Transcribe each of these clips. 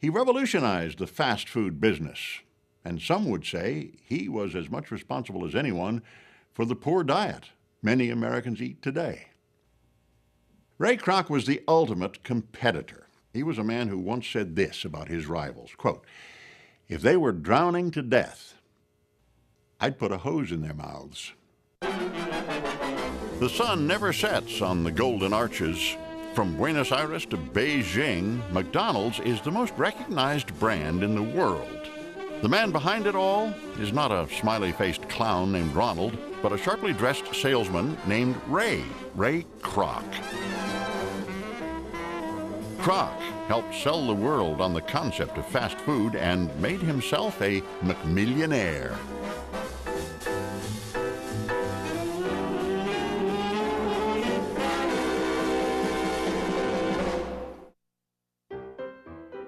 He revolutionized the fast food business, and some would say he was as much responsible as anyone for the poor diet many Americans eat today. Ray Kroc was the ultimate competitor. He was a man who once said this about his rivals, quote, "If they were drowning to death, I'd put a hose in their mouths." The sun never sets on the Golden Arches. From Buenos Aires to Beijing, McDonald's is the most recognized brand in the world. The man behind it all is not a smiley-faced clown named Ronald, but a sharply dressed salesman named Ray Kroc. Kroc helped sell the world on the concept of fast food and made himself a McMillionaire.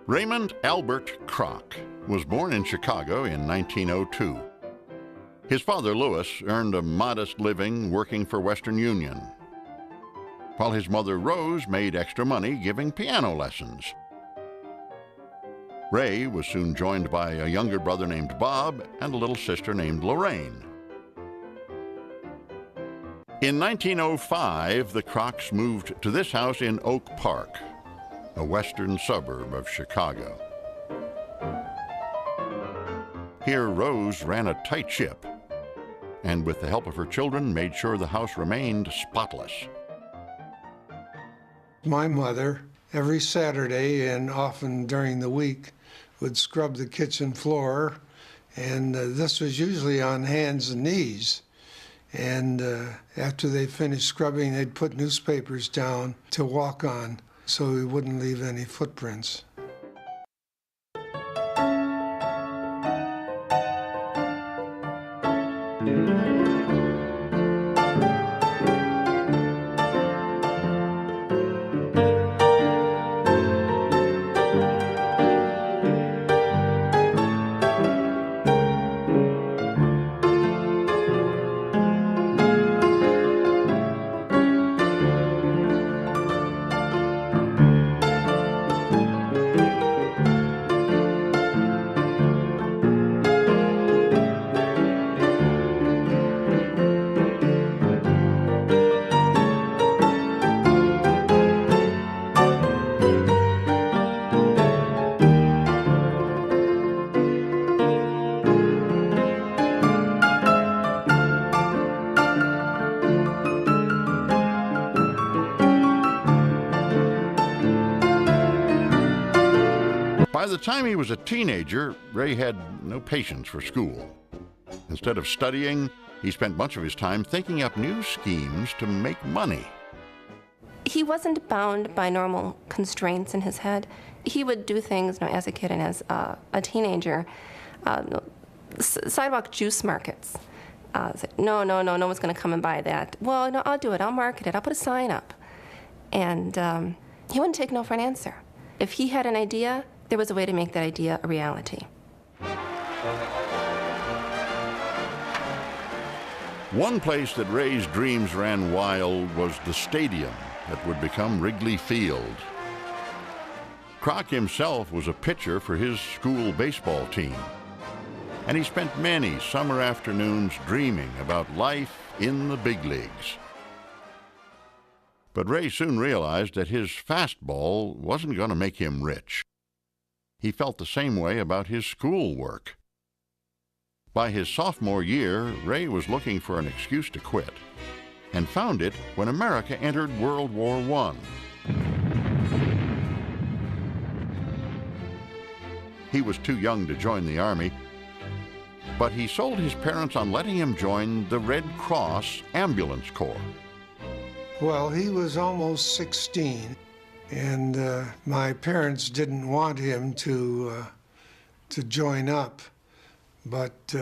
Raymond Albert Kroc was born in Chicago in 1902. His father, Louis, earned a modest living working for Western Union, while his mother, Rose, made extra money giving piano lessons. Ray was soon joined by a younger brother named Bob and a little sister named Lorraine. In 1905, the Krocs moved to this house in Oak Park, a western suburb of Chicago. Here, Rose ran a tight ship, and with the help of her children, made sure the house remained spotless. My mother, every Saturday and often during the week, would scrub the kitchen floor, and this was usually on hands and knees. And after they finished scrubbing, they'd put newspapers down to walk on, so we wouldn't leave any footprints. By the time he was a teenager, Ray had no patience for school. Instead of studying, he spent much of his time thinking up new schemes to make money. He wasn't bound by normal constraints in his head. He would do things, as a kid and as a teenager, sidewalk juice markets. No one's going to come and buy that. Well, no, I'll do it. I'll market it. I'll put a sign up. And he wouldn't take no for an answer. If he had an idea, there was a way to make that idea a reality. One place that Ray's dreams ran wild was the stadium that would become Wrigley Field. Kroc himself was a pitcher for his school baseball team, and he spent many summer afternoons dreaming about life in the big leagues. But Ray soon realized that his fastball wasn't going to make him rich. He felt the same way about his schoolwork. By his sophomore year, Ray was looking for an excuse to quit, and found it when America entered World War I. He was too young to join the Army, but he sold his parents on letting him join the Red Cross Ambulance Corps. Well, he was almost 16, and my parents didn't want him to join up. But,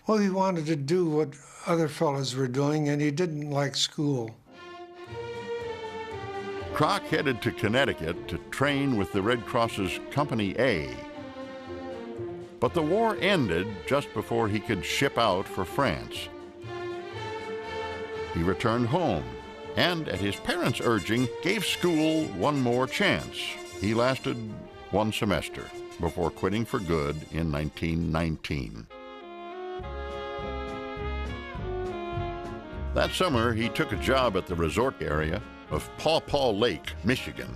well, he wanted to do what other fellows were doing, and he didn't like school. Kroc headed to Connecticut to train with the Red Cross's Company A. But the war ended just before he could ship out for France. He returned home, and at his parents' urging, gave school one more chance. He lasted one semester before quitting for good in 1919. That summer, he took a job at the resort area of Paw Paw Lake, Michigan.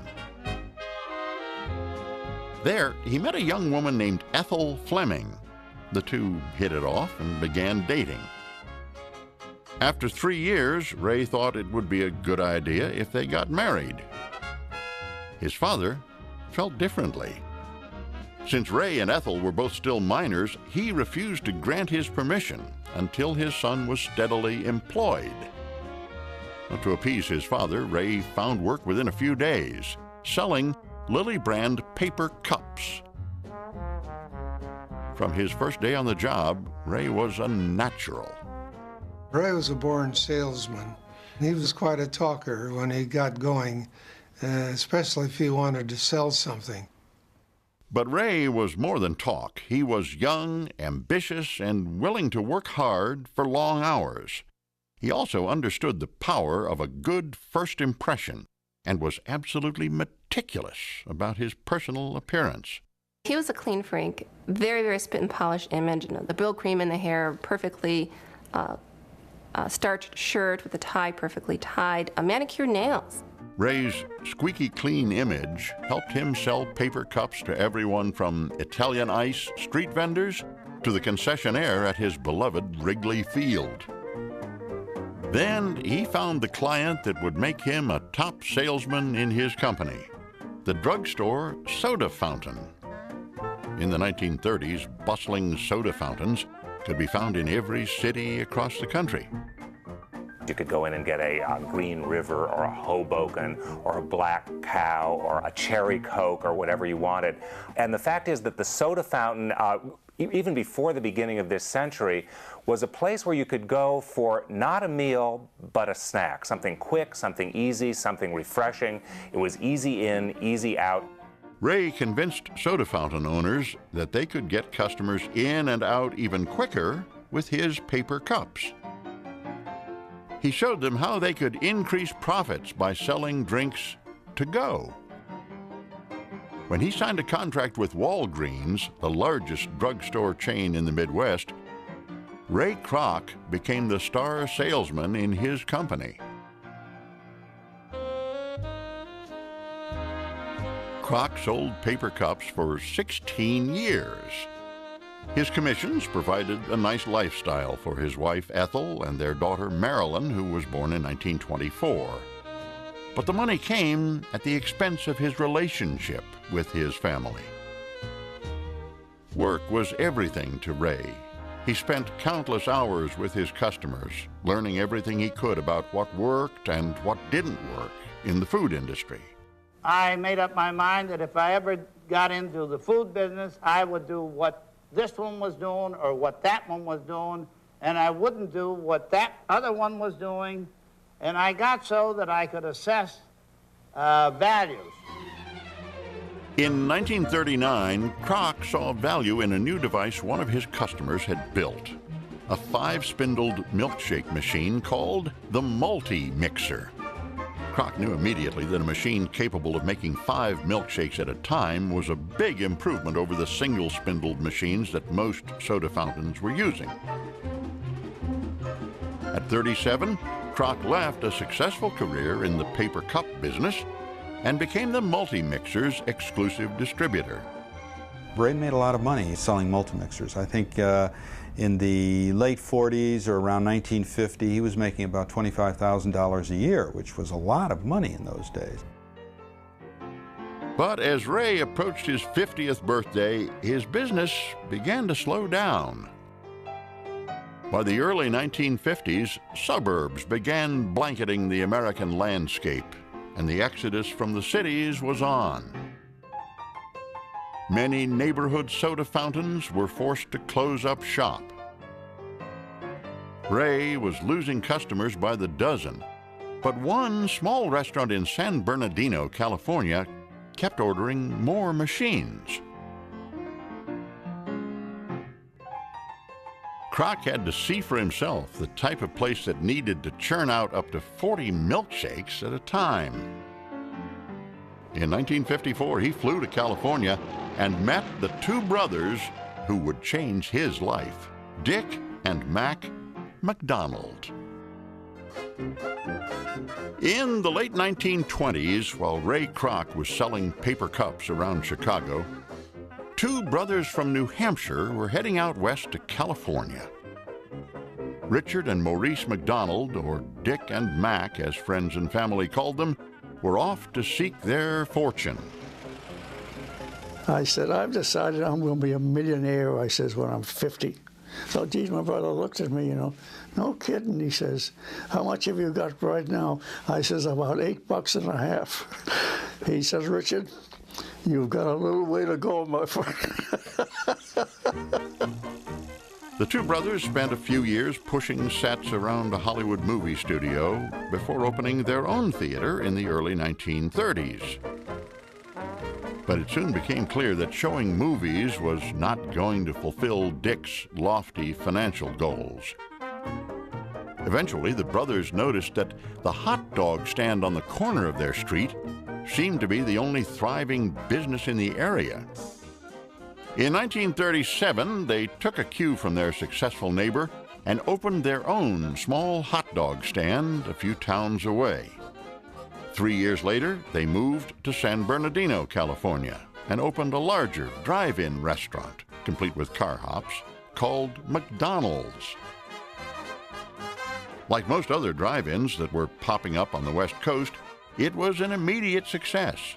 There, he met a young woman named Ethel Fleming. The two hit it off and began dating. After 3 years, Ray thought it would be a good idea if they got married. His father felt differently. Since Ray and Ethel were both still minors, he refused to grant his permission until his son was steadily employed. To appease his father, Ray found work within a few days, selling Lily brand paper cups. From his first day on the job, Ray was a natural. Ray was a born salesman. He was quite a talker when he got going, especially if he wanted to sell something. But Ray was more than talk. He was young, ambitious, and willing to work hard for long hours. He also understood the power of a good first impression and was absolutely meticulous about his personal appearance. He was a clean freak, very, very spit and polish image. You know, the brill cream in the hair, perfectly starched shirt with a tie perfectly tied, manicured nails. Ray's squeaky clean image helped him sell paper cups to everyone from Italian ice street vendors to the concessionaire at his beloved Wrigley Field. Then he found the client that would make him a top salesman in his company, the drugstore soda fountain. In the 1930s, bustling soda fountains could be found in every city across the country. You could go in and get a Green River or a Hoboken or a Black Cow or a Cherry Coke or whatever you wanted. And the fact is that the soda fountain, even before the beginning of this century, was a place where you could go for not a meal, but a snack. Something quick, something easy, something refreshing. It was easy in, easy out. Ray convinced soda fountain owners that they could get customers in and out even quicker with his paper cups. He showed them how they could increase profits by selling drinks to go. When he signed a contract with Walgreens, the largest drugstore chain in the Midwest, Ray Kroc became the star salesman in his company. Kroc sold paper cups for 16 years. His commissions provided a nice lifestyle for his wife Ethel and their daughter Marilyn, who was born in 1924. But the money came at the expense of his relationship with his family. Work was everything to Ray. He spent countless hours with his customers, learning everything he could about what worked and what didn't work in the food industry. I made up my mind that if I ever got into the food business, I would do what this one was doing or what that one was doing, and I wouldn't do what that other one was doing. And I got so that I could assess values. In 1939, Kroc saw value in a new device one of his customers had built, a 5-spindled milkshake machine called the multi-mixer. Kroc knew immediately that a machine capable of making 5 milkshakes at a time was a big improvement over the single-spindled machines that most soda fountains were using. At 37, Kroc left a successful career in the paper cup business and became the multi-mixer's exclusive distributor. Ray made a lot of money selling multi-mixers. I think in the late 40s or around 1950, he was making about $25,000 a year, which was a lot of money in those days. But as Ray approached his 50th birthday, his business began to slow down. By the early 1950s, suburbs began blanketing the American landscape, and the exodus from the cities was on. Many neighborhood soda fountains were forced to close up shop. Ray was losing customers by the dozen, but one small restaurant in San Bernardino, California, kept ordering more machines. Kroc had to see for himself the type of place that needed to churn out up to 40 milkshakes at a time. In 1954, he flew to California and met the two brothers who would change his life, Dick and Mac McDonald. In the late 1920s, while Ray Kroc was selling paper cups around Chicago, two brothers from New Hampshire were heading out west to California. Richard and Maurice McDonald, or Dick and Mac as friends and family called them, were off to seek their fortune. I said, I've decided I'm going to be a millionaire, I says, when I'm 50. So, geez, my brother looked at me, no kidding, he says, how much have you got right now? I says, about $8.50. He says, Richard, you've got a little way to go, my friend. The two brothers spent a few years pushing sets around a Hollywood movie studio before opening their own theater in the early 1930s. But it soon became clear that showing movies was not going to fulfill Dick's lofty financial goals. Eventually, the brothers noticed that the hot dog stand on the corner of their street seemed to be the only thriving business in the area. In 1937, they took a cue from their successful neighbor and opened their own small hot dog stand a few towns away. 3 years later, they moved to San Bernardino, California, and opened a larger drive-in restaurant, complete with car hops, called McDonald's. Like most other drive-ins that were popping up on the West Coast, it was an immediate success.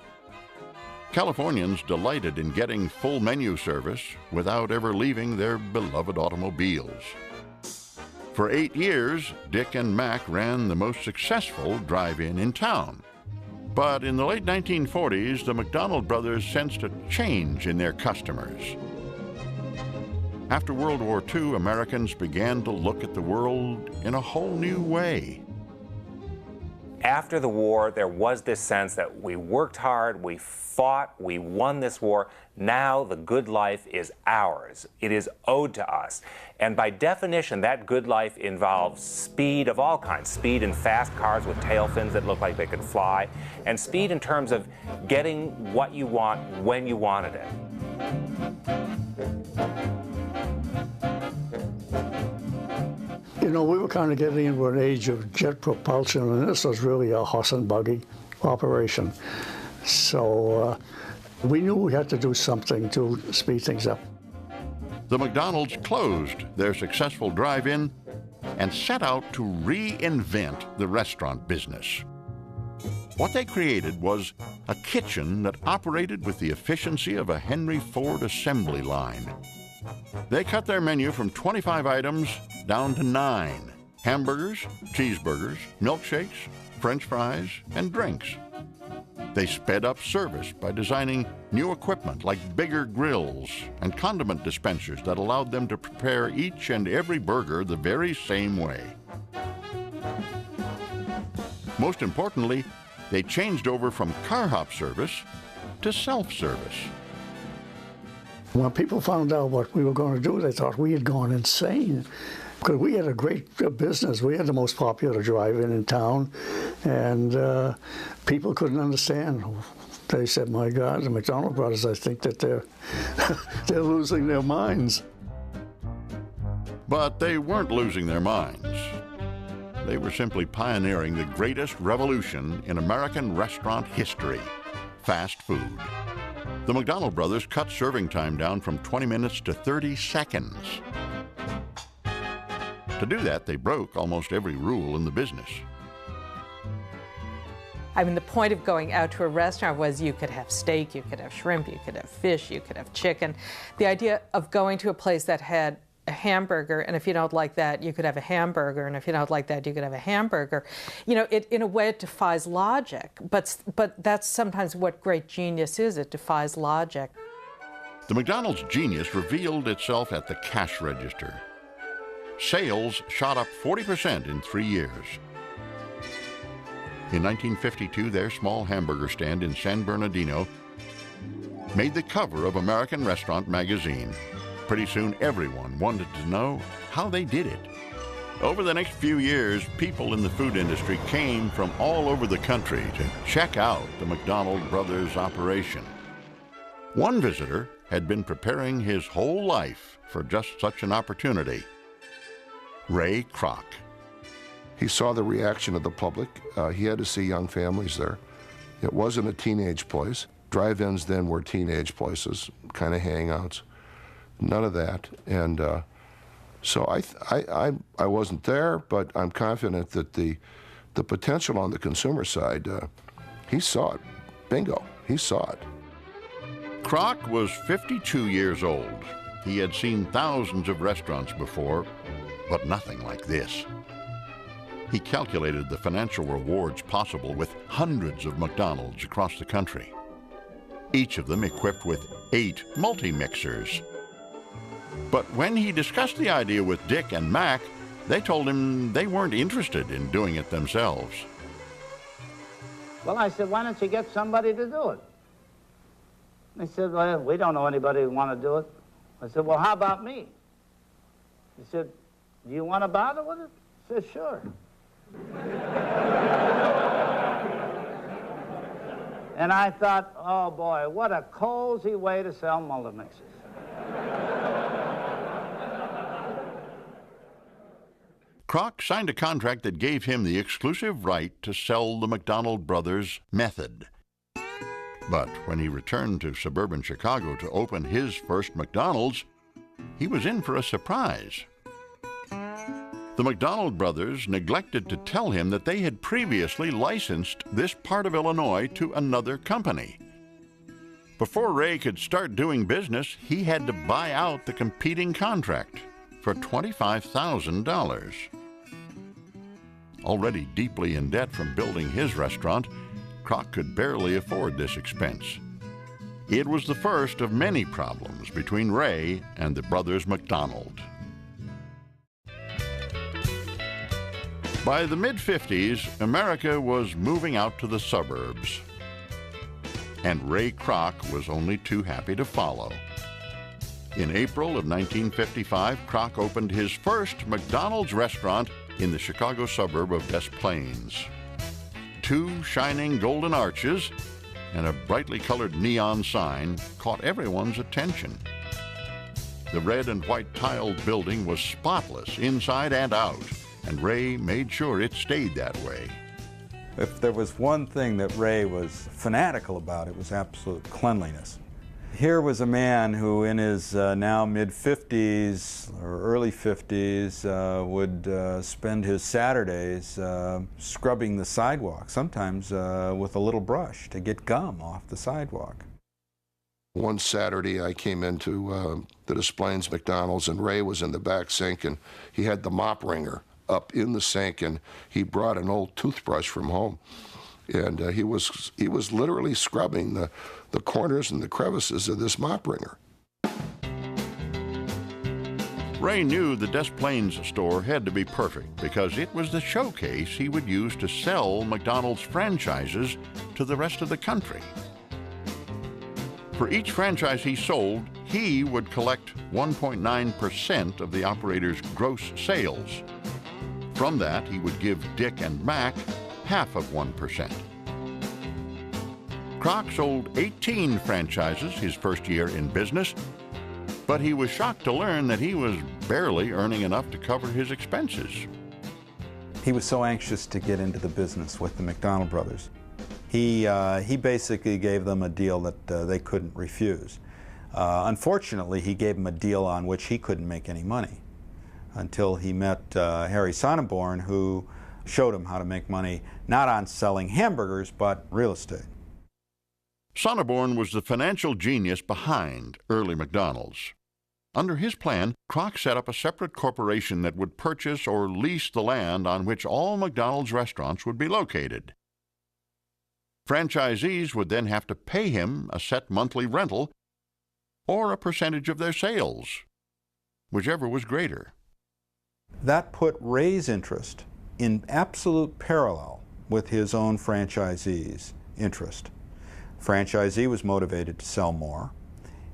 Californians delighted in getting full menu service without ever leaving their beloved automobiles. For 8 years, Dick and Mac ran the most successful drive-in in town. But in the late 1940s, the McDonald brothers sensed a change in their customers. After World War II, Americans began to look at the world in a whole new way. After the war, there was this sense that we worked hard, we fought, we won this war. Now the good life is ours. It is owed to us. And by definition, that good life involves speed of all kinds. Speed in fast cars with tail fins that look like they could fly, and speed in terms of getting what you want when you wanted it. We were kind of getting into an age of jet propulsion, and this was really a horse and buggy operation. So we knew we had to do something to speed things up. The McDonald's closed their successful drive-in and set out to reinvent the restaurant business. What they created was a kitchen that operated with the efficiency of a Henry Ford assembly line. They cut their menu from 25 items down to 9: hamburgers, cheeseburgers, milkshakes, French fries, and drinks. They sped up service by designing new equipment like bigger grills and condiment dispensers that allowed them to prepare each and every burger the very same way. Most importantly, they changed over from car hop service to self-service. When people found out what we were going to do, they thought we had gone insane. Because we had a great business. We had the most popular drive-in in town, and people couldn't understand. They said, my God, the McDonald brothers, I think that they're losing their minds. But they weren't losing their minds. They were simply pioneering the greatest revolution in American restaurant history: fast food. The McDonald brothers cut serving time down from 20 minutes to 30 seconds. To do that, they broke almost every rule in the business. I mean, the point of going out to a restaurant was you could have steak, you could have shrimp, you could have fish, you could have chicken. The idea of going to a place that had a hamburger, and if you don't like that, you could have a hamburger, and if you don't like that, you could have a hamburger. It in a way it defies logic, but that's sometimes what great genius is. It defies logic. The McDonald's genius revealed itself at the cash register. Sales shot up 40% in 3 years. In 1952, their small hamburger stand in San Bernardino made the cover of American Restaurant magazine. Pretty soon, everyone wanted to know how they did it. Over the next few years, people in the food industry came from all over the country to check out the McDonald brothers' operation. One visitor had been preparing his whole life for just such an opportunity. Ray Kroc. He saw the reaction of the public. He had to see young families there. It wasn't a teenage place. Drive-ins then were teenage places, kind of hangouts. None of that. And so I wasn't there, but I'm confident that the potential on the consumer side, he saw it. Bingo, he saw it. Kroc was 52 years old. He had seen thousands of restaurants before, but nothing like this. He calculated the financial rewards possible with hundreds of McDonald's across the country, each of them equipped with 8 multi-mixers. But when he discussed the idea with Dick and Mac, they told him they weren't interested in doing it themselves. Well, I said, why don't you get somebody to do it? They said, well, we don't know anybody who want to do it. I said, well, how about me? He said, do you want to bother with it? I said, sure. And I thought, oh boy, what a cozy way to sell multi-mixers. Kroc signed a contract that gave him the exclusive right to sell the McDonald brothers' method. But when he returned to suburban Chicago to open his first McDonald's, he was in for a surprise. The McDonald brothers neglected to tell him that they had previously licensed this part of Illinois to another company. Before Ray could start doing business, he had to buy out the competing contract for $25,000. Already deeply in debt from building his restaurant, Kroc could barely afford this expense. It was the first of many problems between Ray and the brothers McDonald. By the mid-50s, America was moving out to the suburbs, and Ray Kroc was only too happy to follow. In April of 1955, Kroc opened his first McDonald's restaurant in the Chicago suburb of Des Plaines. 2 shining golden arches and a brightly colored neon sign caught everyone's attention. The red and white tiled building was spotless inside and out, and Ray made sure it stayed that way. If there was one thing that Ray was fanatical about, it was absolute cleanliness. Here was a man who in his now mid-50s or early 50s would spend his Saturdays scrubbing the sidewalk, sometimes with a little brush to get gum off the sidewalk. One Saturday I came into the Des Plaines McDonald's, and Ray was in the back sink, and he had the mop wringer up in the sink, and he brought an old toothbrush from home. And he was literally scrubbing the corners and the crevices of this mop wringer. Ray knew the Des Plaines store had to be perfect because it was the showcase he would use to sell McDonald's franchises to the rest of the country. For each franchise he sold, he would collect 1.9% of the operator's gross sales. From that, he would give Dick and Mac half of 1%. Kroc sold 18 franchises his first year in business, but he was shocked to learn that he was barely earning enough to cover his expenses. He was so anxious to get into the business with the McDonald brothers. He basically gave them a deal that they couldn't refuse. Unfortunately, he gave them a deal on which he couldn't make any money until he met Harry Sonneborn, who showed him how to make money, not on selling hamburgers, but real estate. Sonneborn was the financial genius behind early McDonald's. Under his plan, Kroc set up a separate corporation that would purchase or lease the land on which all McDonald's restaurants would be located. Franchisees would then have to pay him a set monthly rental or a percentage of their sales, whichever was greater. That put Ray's interest in absolute parallel with his own franchisee's interest. Franchisee was motivated to sell more,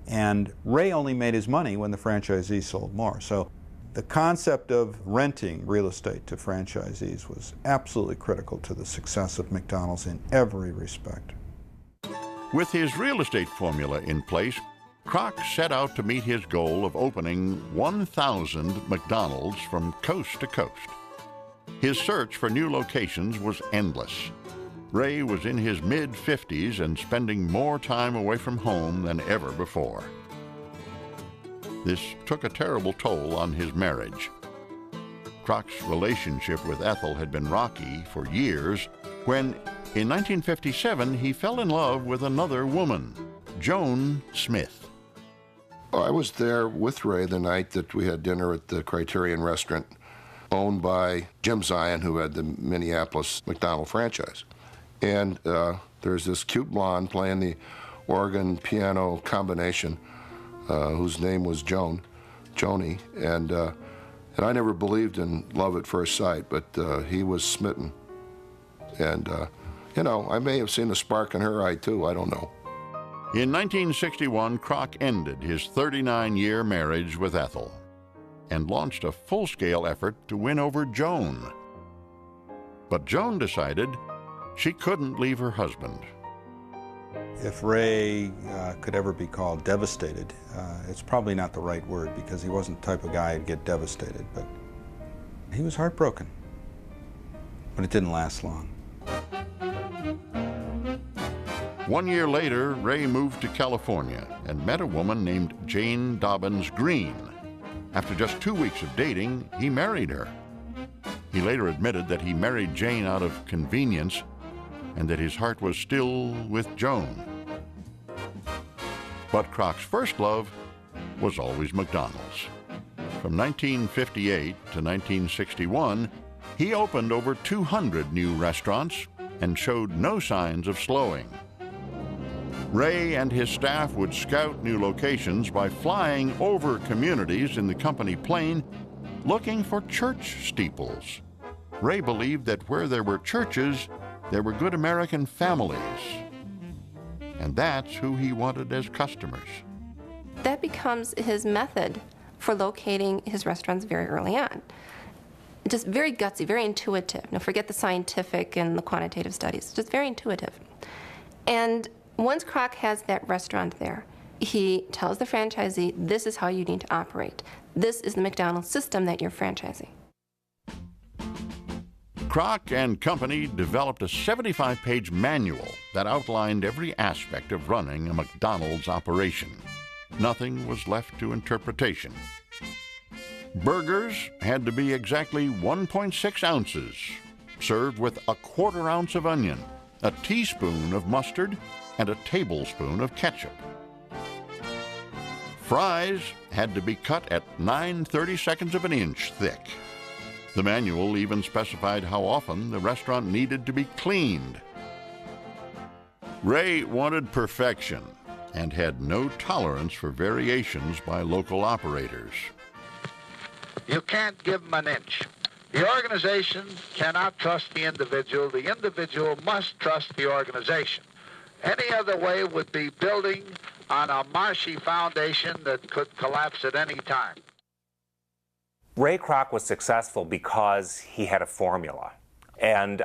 and Ray only made his money when the franchisee sold more. So The concept of renting real estate to franchisees was absolutely critical to the success of McDonald's in every respect. With his real estate formula in place, Kroc set out to meet his goal of opening 1,000 McDonald's from coast to coast. His search for new locations was endless. Ray was in his mid-50s and spending more time away from home than ever before. This took a terrible toll on his marriage. Kroc's relationship with Ethel had been rocky for years when, in 1957, he fell in love with another woman, Joan Smith. I was there with Ray the night that we had dinner at the Criterion restaurant, owned by Jim Zion, who had the Minneapolis McDonald franchise. And there's this cute blonde playing the organ piano combination, whose name was Joni, and I never believed in love at first sight, but he was smitten. And, you know, I may have seen a spark in her eye, too, I don't know. In 1961, Kroc ended his 39-year marriage with Ethel and launched a full-scale effort to win over Joan. But Joan decided she couldn't leave her husband. If Ray could ever be called devastated, it's probably not the right word because he wasn't the type of guy who'd get devastated, but he was heartbroken. But it didn't last long. 1 year later, Ray moved to California and met a woman named Jane Dobbins Green. After just 2 weeks of dating, he married her. He later admitted that he married Jane out of convenience and that his heart was still with Joan. But Kroc's first love was always McDonald's. From 1958 to 1961, he opened over 200 new restaurants and showed no signs of slowing. Ray and his staff would scout new locations by flying over communities in the company plane looking for church steeples. Ray believed that where there were churches, there were good American families. And that's who he wanted as customers. That becomes his method for locating his restaurants very early on. Just very gutsy, very intuitive. Now forget the scientific and the quantitative studies, just very intuitive. And once Kroc has that restaurant there, he tells the franchisee, this is how you need to operate. This is the McDonald's system that you're franchising. Kroc and company developed a 75-page manual that outlined every aspect of running a McDonald's operation. Nothing was left to interpretation. Burgers had to be exactly 1.6 ounces, served with a 1/4 ounce of onion, a teaspoon of mustard, and a tablespoon of ketchup. Fries had to be cut at 9/32 of an inch thick. The manual even specified how often the restaurant needed to be cleaned. Ray wanted perfection and had no tolerance for variations by local operators. You can't give them an inch. The organization cannot trust the individual. The individual must trust the organization. Any other way would be building on a marshy foundation that could collapse at any time. Ray Kroc was successful because he had a formula. And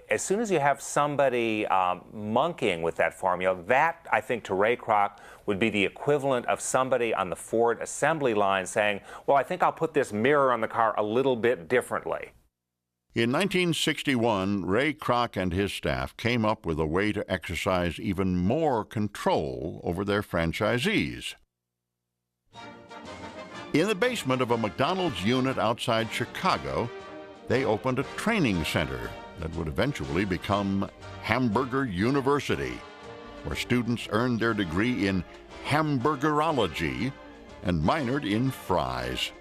as soon as you have somebody monkeying with that formula, that, I think, to Ray Kroc would be the equivalent of somebody on the Ford assembly line saying, well, I think I'll put this mirror on the car a little bit differently. In 1961, Ray Kroc and his staff came up with a way to exercise even more control over their franchisees. In the basement of a McDonald's unit outside Chicago, they opened a training center that would eventually become Hamburger University, where students earned their degree in hamburgerology and minored in fries.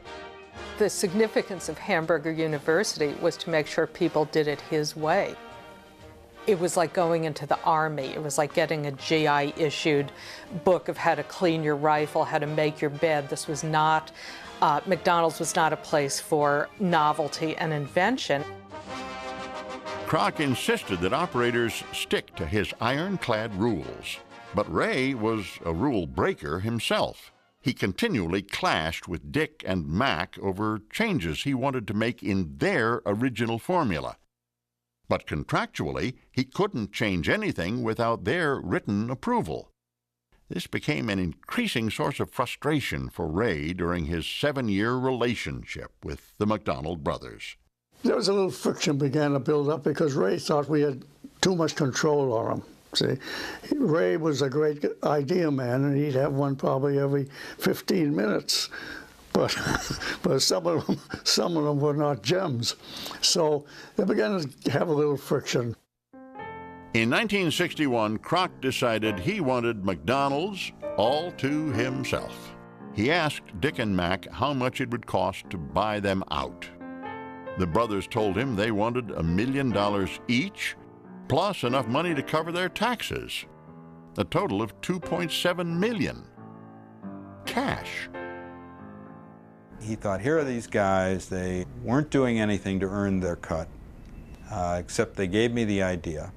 The significance of Hamburger University was to make sure people did it his way. It was like going into the Army. It was like getting a GI-issued book of how to clean your rifle, how to make your bed. This was not, McDonald's was not a place for novelty and invention. Kroc insisted that operators stick to his ironclad rules, but Ray was a rule breaker himself. He continually clashed with Dick and Mac over changes he wanted to make in their original formula. But contractually, he couldn't change anything without their written approval. This became an increasing source of frustration for Ray during his 7-year relationship with the McDonald brothers. There was a little friction began to build up because Ray thought we had too much control on him. See, Ray was a great idea man, and he'd have one probably every 15 minutes. But some of them were not gems. So they began to have a little friction. In 1961, Kroc decided he wanted McDonald's all to himself. He asked Dick and Mac how much it would cost to buy them out. The brothers told him they wanted $1 million each, plus enough money to cover their taxes, a total of $2.7 million. Cash. He thought, here are these guys, they weren't doing anything to earn their cut, except they gave me the idea.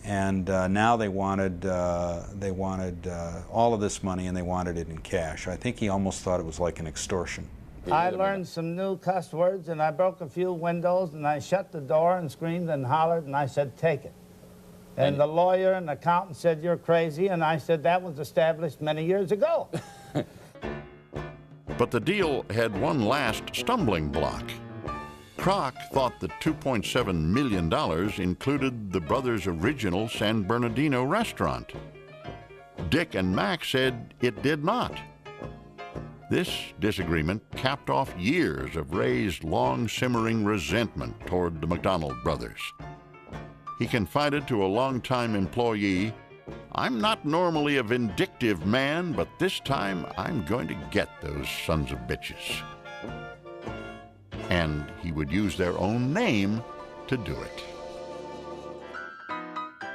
And now they wanted all of this money, and they wanted it in cash. I think he almost thought it was like an extortion. I learned some new cuss words, and I broke a few windows, and I shut the door and screamed and hollered, and I said, take it. And the lawyer and accountant said, you're crazy, and I said, that was established many years ago. But the deal had one last stumbling block. Kroc thought the $2.7 million included the brothers' original San Bernardino restaurant. Dick and Mac said it did not. This disagreement capped off years of Ray's long-simmering resentment toward the McDonald brothers. He confided to a longtime employee, "I'm not normally a vindictive man, but this time I'm going to get those sons of bitches." And he would use their own name to do it.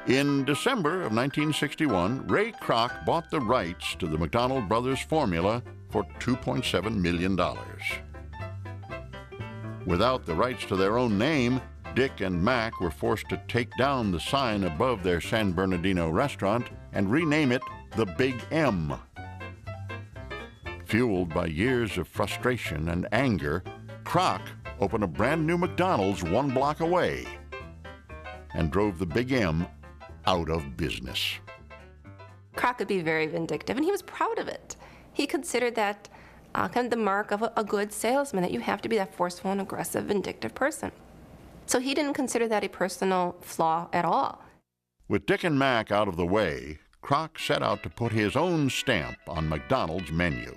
In December of 1961, Ray Kroc bought the rights to the McDonald brothers formula for $2.7 million. Without the rights to their own name, Dick and Mac were forced to take down the sign above their San Bernardino restaurant and rename it the Big M. Fueled by years of frustration and anger, Kroc opened a brand new McDonald's 1 block away and drove the Big M out of business. Kroc could be very vindictive, and he was proud of it. He considered that kind of the mark of a good salesman, that you have to be that forceful and aggressive, vindictive person. So he didn't consider that a personal flaw at all. With Dick and Mac out of the way, Kroc set out to put his own stamp on McDonald's menu.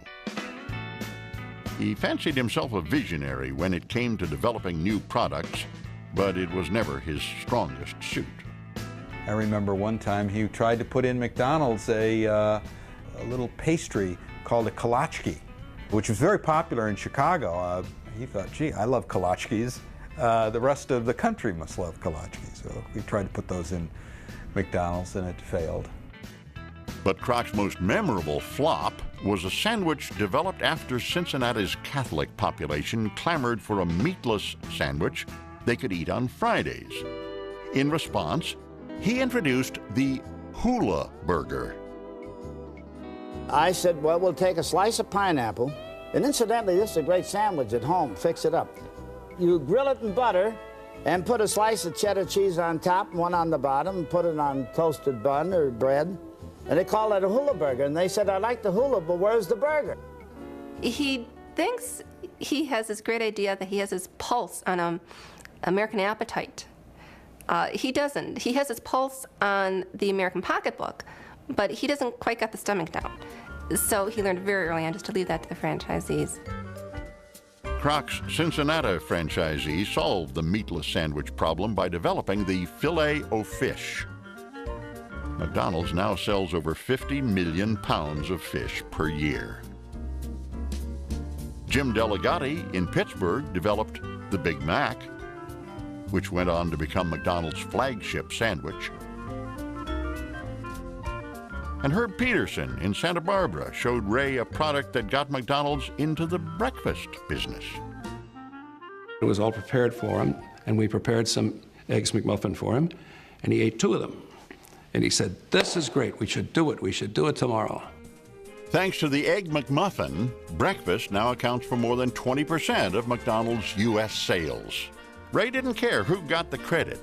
He fancied himself a visionary when it came to developing new products, but it was never his strongest suit. I remember one time he tried to put in McDonald's a little pastry called a kolachki, which was very popular in Chicago. He thought, gee, I love kolachkis. The rest of the country must love kolachkis. So we tried to put those in McDonald's, and it failed. But Kroc's most memorable flop was a sandwich developed after Cincinnati's Catholic population clamored for a meatless sandwich they could eat on Fridays. In response, he introduced the hula burger. I said, well, we'll take a slice of pineapple, and incidentally, this is a great sandwich at home. Fix it up. You grill it in butter and put a slice of cheddar cheese on top, one on the bottom, and put it on toasted bun or bread. And they call it a hula burger. And they said, I like the hula, but where's the burger? He thinks he has this great idea that he has his pulse on American Appetite. He doesn't. He has his pulse on the American Pocketbook, but he doesn't quite got the stomach down. So he learned very early on just to leave that to the franchisees. Kroc's Cincinnati franchisee solved the meatless sandwich problem by developing the Filet-O-Fish. McDonald's now sells over 50 million pounds of fish per year. Jim Delegati in Pittsburgh developed the Big Mac, which went on to become McDonald's flagship sandwich. And Herb Peterson in Santa Barbara showed Ray a product that got McDonald's into the breakfast business. It was all prepared for him, and we prepared some Eggs McMuffin for him, and he ate 2 of them. And he said, this is great, we should do it tomorrow. Thanks to the Egg McMuffin, breakfast now accounts for more than 20% of McDonald's U.S. sales. Ray didn't care who got the credit,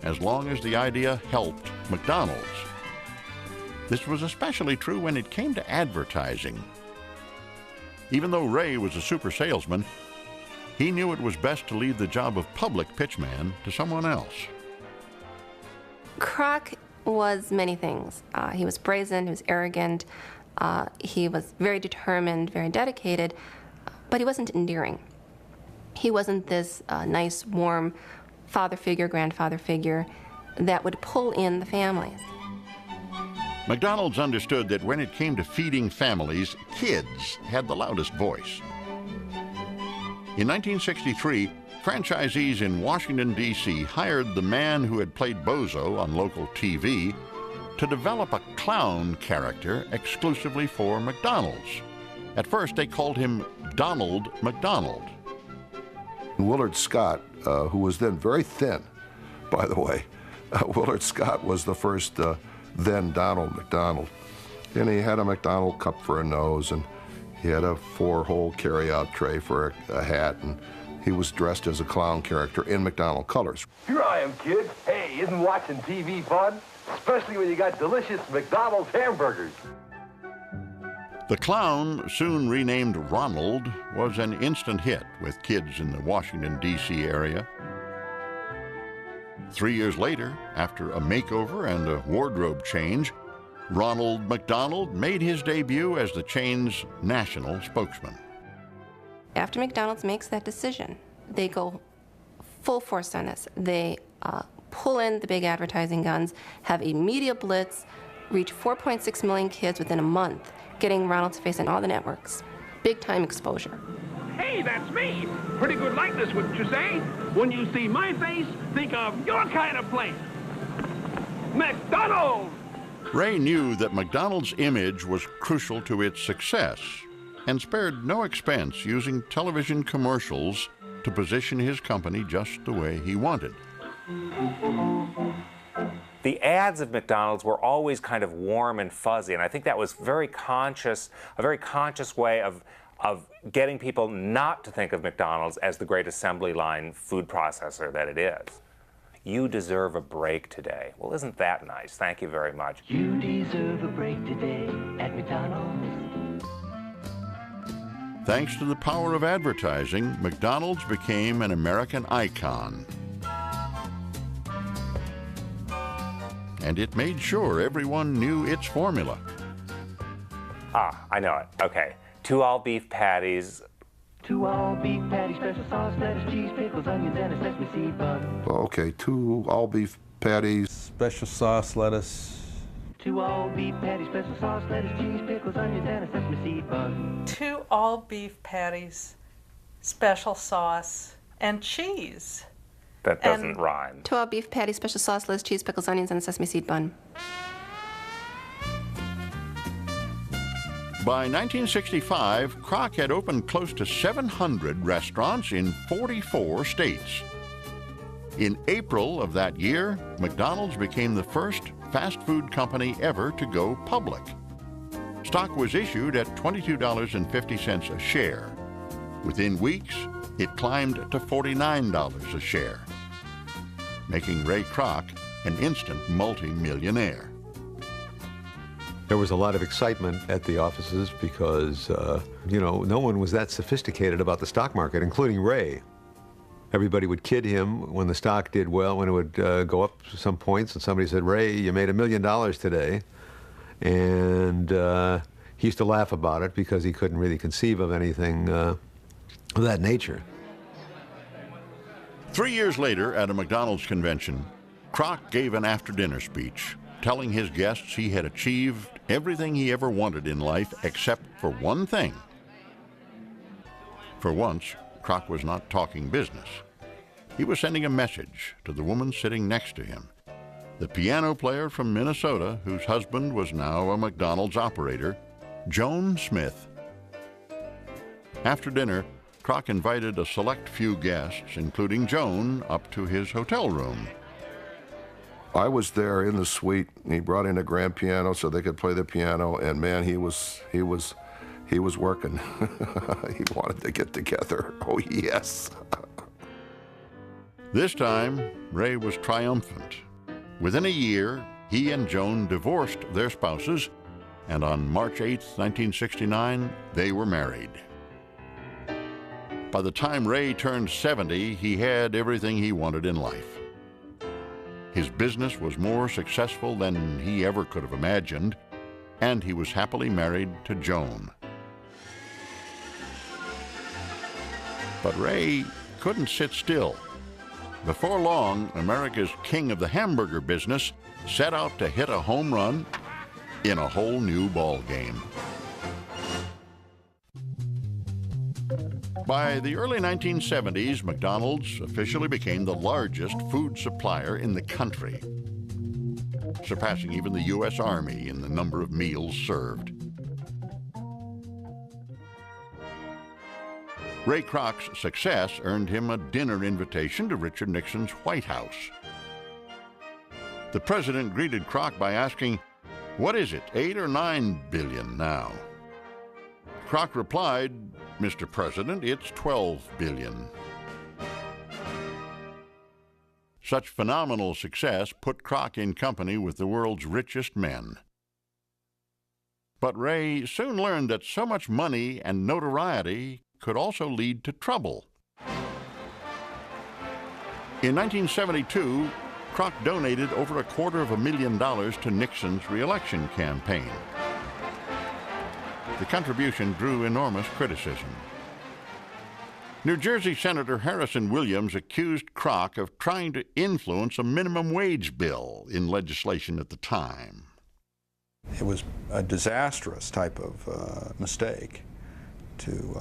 as long as the idea helped McDonald's. This was especially true when it came to advertising. Even though Ray was a super salesman, he knew it was best to leave the job of public pitchman to someone else. Kroc was many things. He was brazen, he was arrogant, he was very determined, very dedicated, but he wasn't endearing. He wasn't this nice, warm father figure, grandfather figure that would pull in the families. McDonald's understood that when it came to feeding families, kids had the loudest voice. In 1963, franchisees in Washington, D.C. hired the man who had played Bozo on local TV to develop a clown character exclusively for McDonald's. At first, they called him Donald McDonald. Willard Scott, who was then very thin, by the way, Willard Scott was the first then Donald McDonald. And he had a McDonald cup for a nose, and he had a 4-hole carry-out tray for a hat, and he was dressed as a clown character in McDonald colors. Here I am, kid. Hey, isn't watching TV fun? Especially when you got delicious McDonald's hamburgers. The clown, soon renamed Ronald, was an instant hit with kids in the Washington, D.C. area. 3 years later, after a makeover and a wardrobe change, Ronald McDonald made his debut as the chain's national spokesman. After McDonald's makes that decision, they go full force on this. They pull in the big advertising guns, have a media blitz, reach 4.6 million kids within a month, getting Ronald's face on all the networks. Big time exposure. Hey, that's me. Pretty good likeness, wouldn't you say? When you see my face, think of your kind of place. McDonald's! Ray knew that McDonald's image was crucial to its success and spared no expense using television commercials to position his company just the way he wanted. The ads of McDonald's were always kind of warm and fuzzy, and I think that was a very conscious way of getting people not to think of McDonald's as the great assembly line food processor that it is. You deserve a break today. Well, isn't that nice? Thank you very much. You deserve a break today at McDonald's. Thanks to the power of advertising, McDonald's became an American icon. And it made sure everyone knew its formula. Ah, I know it. Okay. 2 all-beef patties. 2 all-beef patties, special sauce, lettuce, cheese, pickles, onions, and a sesame seed bun. Okay, 2 all-beef patties. Special sauce, lettuce. 2 all-beef patties, special sauce, lettuce, cheese, pickles, onions, and a sesame seed bun. 2 all-beef patties, special sauce, and cheese. That doesn't rhyme. 2 all-beef patties, special sauce, lettuce, cheese, pickles, onions, and a sesame seed bun. By 1965, Kroc had opened close to 700 restaurants in 44 states. In April of that year, McDonald's became the first fast food company ever to go public. Stock was issued at $22.50 a share. Within weeks, it climbed to $49 a share, making Ray Kroc an instant multi-millionaire. There was a lot of excitement at the offices because, no one was that sophisticated about the stock market, including Ray. Everybody would kid him when the stock did well, when it would go up some points, and somebody said, "Ray, you made $1 million today." And he used to laugh about it because he couldn't really conceive of anything of that nature. 3 years later, at a McDonald's convention, Kroc gave an after-dinner speech, telling his guests he had achieved everything he ever wanted in life except for one thing. For once, Kroc was not talking business. He was sending a message to the woman sitting next to him, the piano player from Minnesota whose husband was now a McDonald's operator, Joan Smith. After dinner, Kroc invited a select few guests, including Joan, up to his hotel room. I was there in the suite. He brought in a grand piano so they could play the piano, and man, he was working. He wanted to get together. Oh, yes. This time, Ray was triumphant. Within a year, he and Joan divorced their spouses, and on March 8, 1969, they were married. By the time Ray turned 70, he had everything he wanted in life. His business was more successful than he ever could have imagined, and he was happily married to Joan. But Ray couldn't sit still. Before long, America's king of the hamburger business set out to hit a home run in a whole new ballgame. By the early 1970s, McDonald's officially became the largest food supplier in the country, surpassing even the U.S. Army in the number of meals served. Ray Kroc's success earned him a dinner invitation to Richard Nixon's White House. The president greeted Kroc by asking, "What is it, 8 or 9 billion now?" Kroc replied, "Mr. President, it's 12 billion. Such phenomenal success put Kroc in company with the world's richest men. But Ray soon learned that so much money and notoriety could also lead to trouble. In 1972, Kroc donated over $250,000 to Nixon's re-election campaign. The contribution drew enormous criticism. New Jersey Senator Harrison Williams accused Kroc of trying to influence a minimum wage bill in legislation at the time. It was a disastrous type of mistake to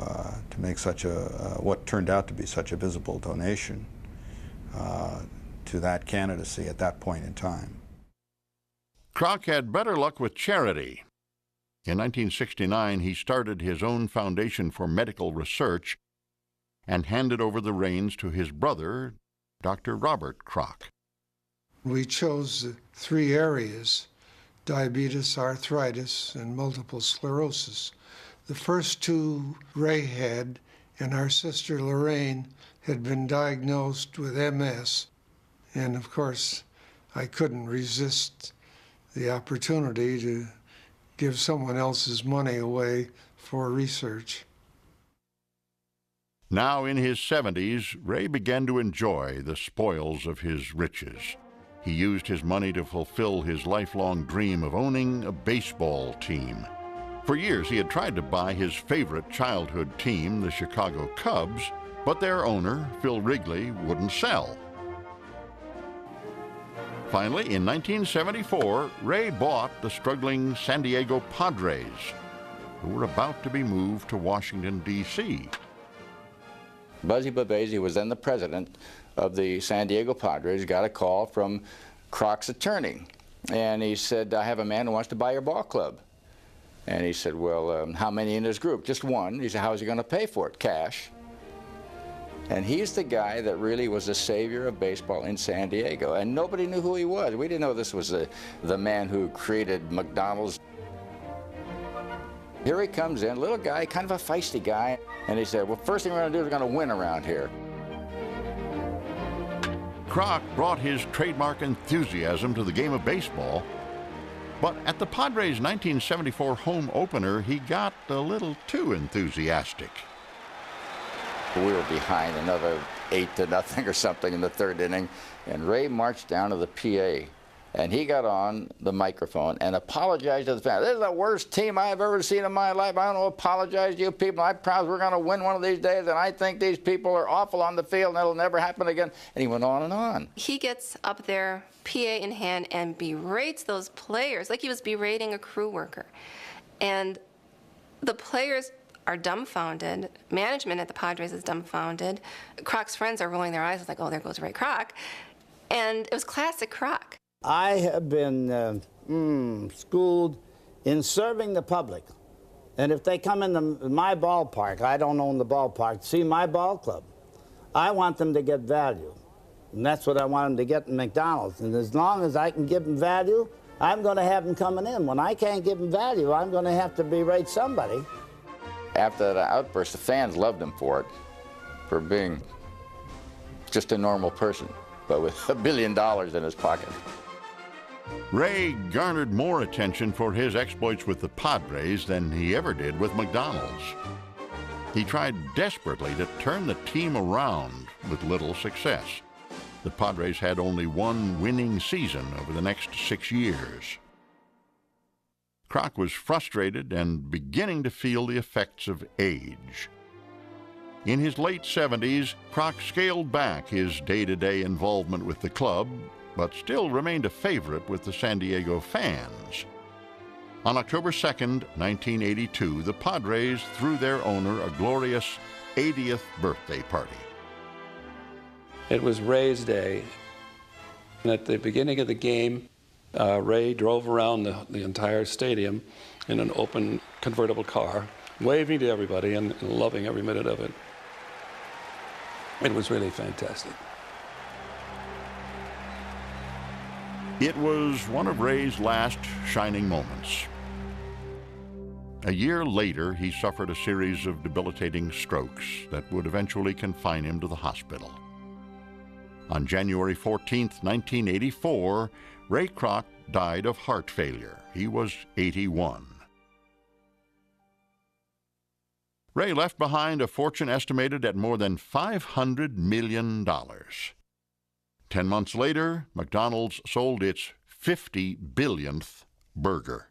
make such a what turned out to be such a visible donation to that candidacy at that point in time. Kroc had better luck with charity. In 1969, he started his own foundation for medical research and handed over the reins to his brother, Dr. Robert Kroc. We chose 3 areas: diabetes, arthritis, and multiple sclerosis. The first 2 Ray had, and our sister Lorraine had been diagnosed with MS. And of course, I couldn't resist the opportunity to give someone else's money away for research. Now in his 70s, Ray began to enjoy the spoils of his riches. He used his money to fulfill his lifelong dream of owning a baseball team. For years, he had tried to buy his favorite childhood team, the Chicago Cubs, but their owner, Phil Wrigley, wouldn't sell. Finally, in 1974, Ray bought the struggling San Diego Padres, who were about to be moved to Washington, D.C. Buzzy Bavasi, who was then the president of the San Diego Padres, got a call from Kroc's attorney. And he said, "I have a man who wants to buy your ball club." And he said, "Well, how many in his group?" "Just one." He said, "How is he going to pay for it?" "Cash." And he's the guy that really was the savior of baseball in San Diego. And nobody knew who he was. We didn't know this was the man who created McDonald's. Here he comes in, little guy, kind of a feisty guy. And he said, "Well, first thing we're going to do is we're going to win around here." Kroc brought his trademark enthusiasm to the game of baseball, but at the Padres' 1974 home opener, he got a little too enthusiastic. We were behind another 8-0 or something in the 3rd inning, and Ray marched down to the PA, and he got on the microphone and apologized to the fans. "This is the worst team I've ever seen in my life. I want to apologize to you people. I promise we're going to win one of these days, and I think these people are awful on the field, and it'll never happen again." And he went on and on. He gets up there, PA in hand, and berates those players like he was berating a crew worker. And the players are dumbfounded. Management at the Padres is dumbfounded. Kroc's friends are rolling their eyes. It's like, "Oh, there goes Ray Kroc." And it was classic Kroc. I have been schooled in serving the public. And if they come into my ballpark, I don't own the ballpark, see my ball club, I want them to get value. And that's what I want them to get in McDonald's. And as long as I can give them value, I'm going to have them coming in. When I can't give them value, I'm going to have to berate somebody. After that outburst, the fans loved him for it, for being just a normal person, but with $1 billion in his pocket. Ray garnered more attention for his exploits with the Padres than he ever did with McDonald's. He tried desperately to turn the team around with little success. The Padres had only one winning season over the next 6 years. Kroc was frustrated and beginning to feel the effects of age. In his late 70s, Kroc scaled back his day-to-day involvement with the club, but still remained a favorite with the San Diego fans. On October 2nd, 1982, the Padres threw their owner a glorious 80th birthday party. It was Ray's day. And at the beginning of the game, Ray drove around the entire stadium in an open convertible car, waving to everybody and loving every minute of it. It was really fantastic. It was one of Ray's last shining moments. A year later, he suffered a series of debilitating strokes that would eventually confine him to the hospital. On January 14, 1984, Ray Kroc died of heart failure. He was 81. Ray left behind a fortune estimated at more than $500 million. 10 months later, McDonald's sold its 50 billionth burger.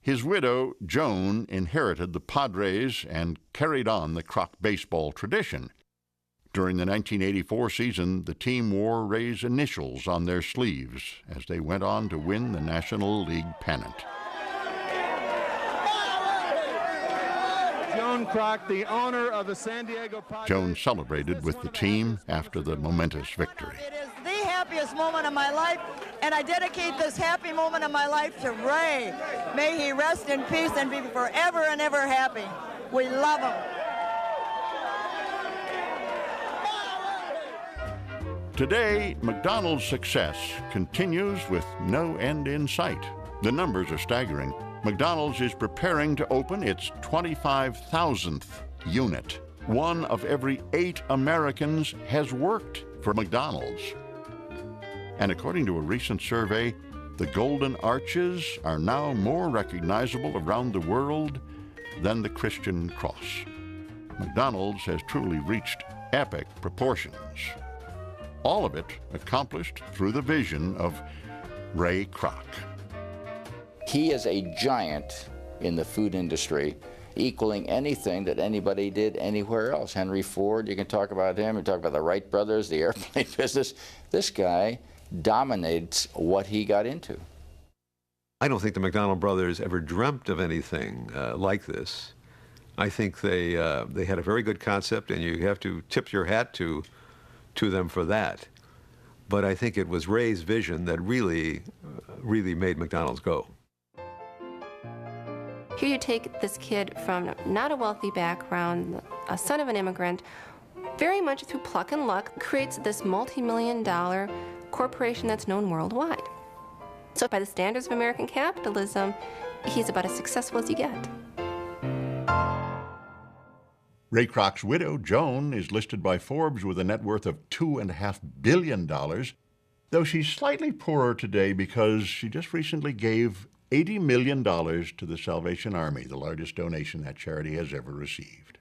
His widow, Joan, inherited the Padres and carried on the Kroc baseball tradition. During the 1984 season, the team wore Ray's initials on their sleeves as they went on to win the National League pennant. Joan Kroc, the owner of the San Diego Padres. Joan celebrated with the team after the momentous victory. It is the happiest moment of my life, and I dedicate this happy moment of my life to Ray. May he rest in peace and be forever and ever happy. We love him. Today, McDonald's success continues with no end in sight. The numbers are staggering. McDonald's is preparing to open its 25,000th unit. 1 of every 8 Americans has worked for McDonald's. And according to a recent survey, the Golden Arches are now more recognizable around the world than the Christian cross. McDonald's has truly reached epic proportions. All of it accomplished through the vision of Ray Kroc. He is a giant in the food industry, equaling anything that anybody did anywhere else. Henry Ford, you can talk about him, you talk about the Wright brothers, the airplane business. This guy dominates what he got into. I don't think the McDonald brothers ever dreamt of anything like this. I think they had a very good concept, and you have to tip your hat to them for that. But I think it was Ray's vision that really made McDonald's go. Here you take this kid from not a wealthy background, a son of an immigrant, very much through pluck and luck, creates this multi-million-dollar corporation that's known worldwide. So by the standards of American capitalism, he's about as successful as you get. Ray Kroc's widow, Joan, is listed by Forbes with a net worth of $2.5 billion, though she's slightly poorer today because she just recently gave $80 million to the Salvation Army, the largest donation that charity has ever received.